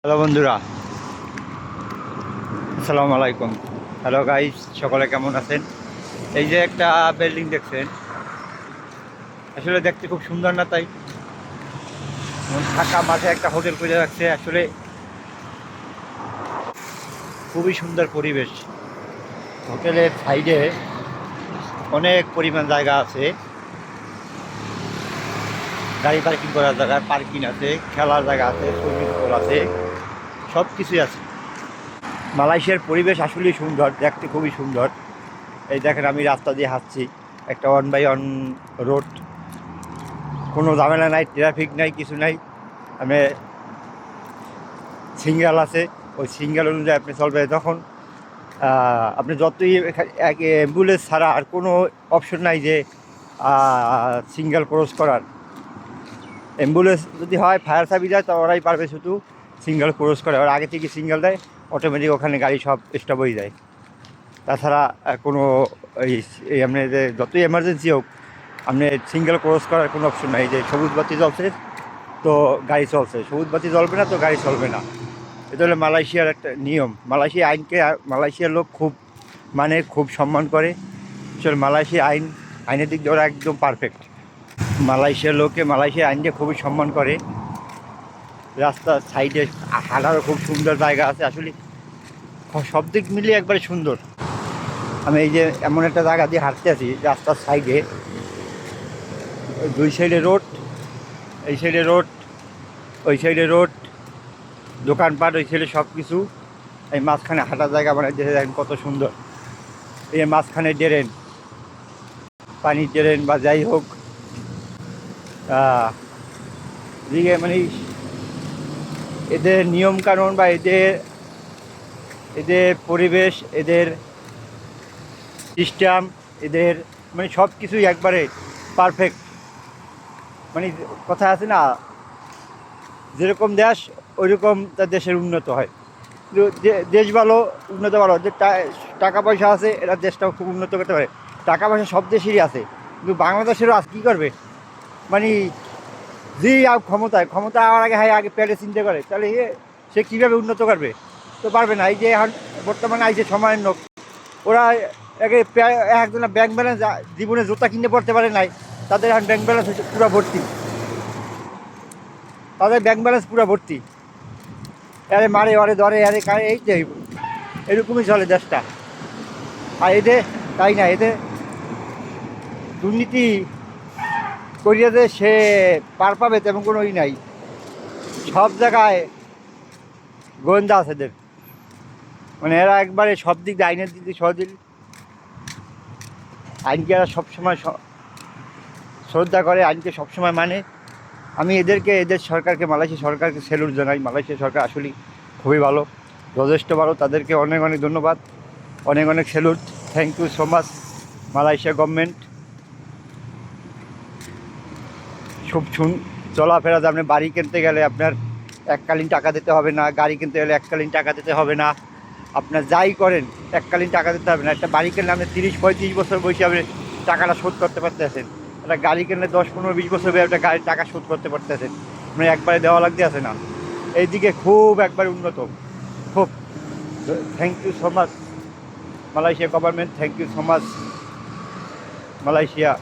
Hello বন্ধুরা, আসসালামু আলাইকুম। হ্যালো গাইস, সকলে কেমন আছেন? এই যে একটা বিল্ডিং দেখছেন, আসলে দেখতে খুব সুন্দর না? তাই ঢাকা মাঝে একটা হোটেল করে রাখছে। আসলে খুবই সুন্দর পরিবেশ। হোটেলের সাইডে অনেক পরিমাণ জায়গা আছে, গাড়ি পার্কিং করার জায়গা, পার্কিং আছে, খেলার জায়গা আছে, সুইমিং পুল আছে, সব কিছুই আছে। মালয়েশিয়ার পরিবেশ আসলেই সুন্দর, দেখতে খুবই সুন্দর। এই দেখেন, আমি রাস্তা দিয়ে হাঁটছি, একটা 1x1 রোড, কোনো ঝামেলা নাই, ট্রাফিক নাই, কিছু নাই। আমি সিঙ্গেল আছে, ওই সিঙ্গেল অনুযায়ী আপনি চলবে। তখন আপনি যতই অ্যাম্বুলেন্স ছাড়া আর কোনো অপশন নাই যে সিঙ্গেল ক্রস করার। অ্যাম্বুলেন্স যদি হয়, ফায়ার সার্ভিস যায়, তো ওরাই পারবে শুধু সিঙ্গেল ক্রস করে। ওরা আগে থেকে সিঙ্গেল দেয়, অটোমেটিক ওখানে গাড়ি সব স্টপ হয়ে যায়। তাছাড়া কোনো এই আপনি যে যতই এমার্জেন্সি হোক, আপনি সিঙ্গেল ক্রস করার কোনো অপশন নাই। যে সবুজ বাতি জ্বলছে তো গাড়ি চলছে, সবুজ বাতি জ্বলবে না তো গাড়ি চলবে না। এটা হলো মালয়েশিয়ার একটা নিয়ম। মালয়েশিয়া আইনকে মালয়েশিয়ার লোক খুব সম্মান করে। আসলে মালয়েশিয়া আইনের দিক দিয়ে ওরা একদম পারফেক্ট। মালয়েশিয়ার আইনকে খুবই সম্মান করে। রাস্তার সাইডে হাঁটারও খুব সুন্দর জায়গা আছে। আসলে সব দিক মিলিয়ে একবারে সুন্দর। আমি এই যে এমন একটা জায়গা দিয়ে হাঁটতে আছি, রাস্তার সাইডে দুই সাইডে রোড, এই সাইডে রোড, ওই সাইডে রোড, দোকানপাট, ওই সাইডে সব কিছু। এই মাঝখানে হাঁটার জায়গা মানে দেখেন কত সুন্দর। এই মাঝখানে ড্রেন, পানির ড্রেন বা যাই হোক, দিকে মানে এদের নিয়মকানুন বা এদের এদের পরিবেশ, এদের সিস্টেম, এদের মানে সব কিছুই একবারে পারফেক্ট। মানে কথা আছে না, যেরকম দেশ ওইরকম তার দেশের উন্নত হয়। কিন্তু দেশ ভালো, উন্নত ভালো, যে টাকা পয়সা আছে এরা দেশটাও খুব উন্নত করতে পারে। টাকা পয়সা সব দেশেরই আছে, কিন্তু বাংলাদেশেরও আজ কী করবে, মানে যে ক্ষমতা আওয়ার আগে আগে পেটে চিন্তা করে, তাহলে সে কীভাবে উন্নত করবে? তো পারবে না। এই যে এখন বর্তমানে আইছে সময়ের লোক, ওরা একজনের ব্যাংক ব্যালেন্স জীবনে জুতা কিনতে পড়তে পারে নাই, তাদের এখন ব্যাংক ব্যালেন্স হচ্ছে পুরো ভর্তি, তাদের ব্যাংক ব্যালেন্স পুরো ভর্তি। আরে মারে, ওরে ধরে, আরে কারে, এই যে এরকমই চলে দেশটা। আর এদের তাই না, এদের দুর্নীতি করিয়ে যে সে পার পাবে তেমন কোনো নাই। সব জায়গায় গোয়েন্দা আছে এদের, মানে এরা একবারে সব দিক দিয়ে, আইনের দিক দিয়ে সহদিক, আইনকে এরা সবসময় শ্রদ্ধা করে, আইনকে সবসময় মানে। আমি এদের সরকারকে, মালয়েশিয়া সরকারকে স্যালুট জানাই। মালয়েশিয়া সরকার আসলেই খুবই ভালো, যথেষ্ট ভালো। তাদেরকে অনেক অনেক ধন্যবাদ, অনেক অনেক salute. Thank you so much Malaysia government. খুব চলাফেরা, আপনি বাড়ি কিনতে গেলে আপনার এককালীন টাকা দিতে হবে না, গাড়ি কিনতে গেলে এককালীন টাকা দিতে হবে না, আপনার যাই করেন এককালীন টাকা দিতে হবে না। একটা বাড়ি কিনলে আপনি 30-35 বছর বয়সে আপনি টাকাটা শোধ করতে পারতেছেন। একটা গাড়ি কিনলে 10-15-20 বছর বয়সে একটা গাড়ির টাকা শোধ করতে পারতেছেন, মানে একবারে দেওয়া লাগতে আছে না। এইদিকে খুব একবারে উন্নত, খুব। Thank you so much Malaysia government, thank you so much Malaysia.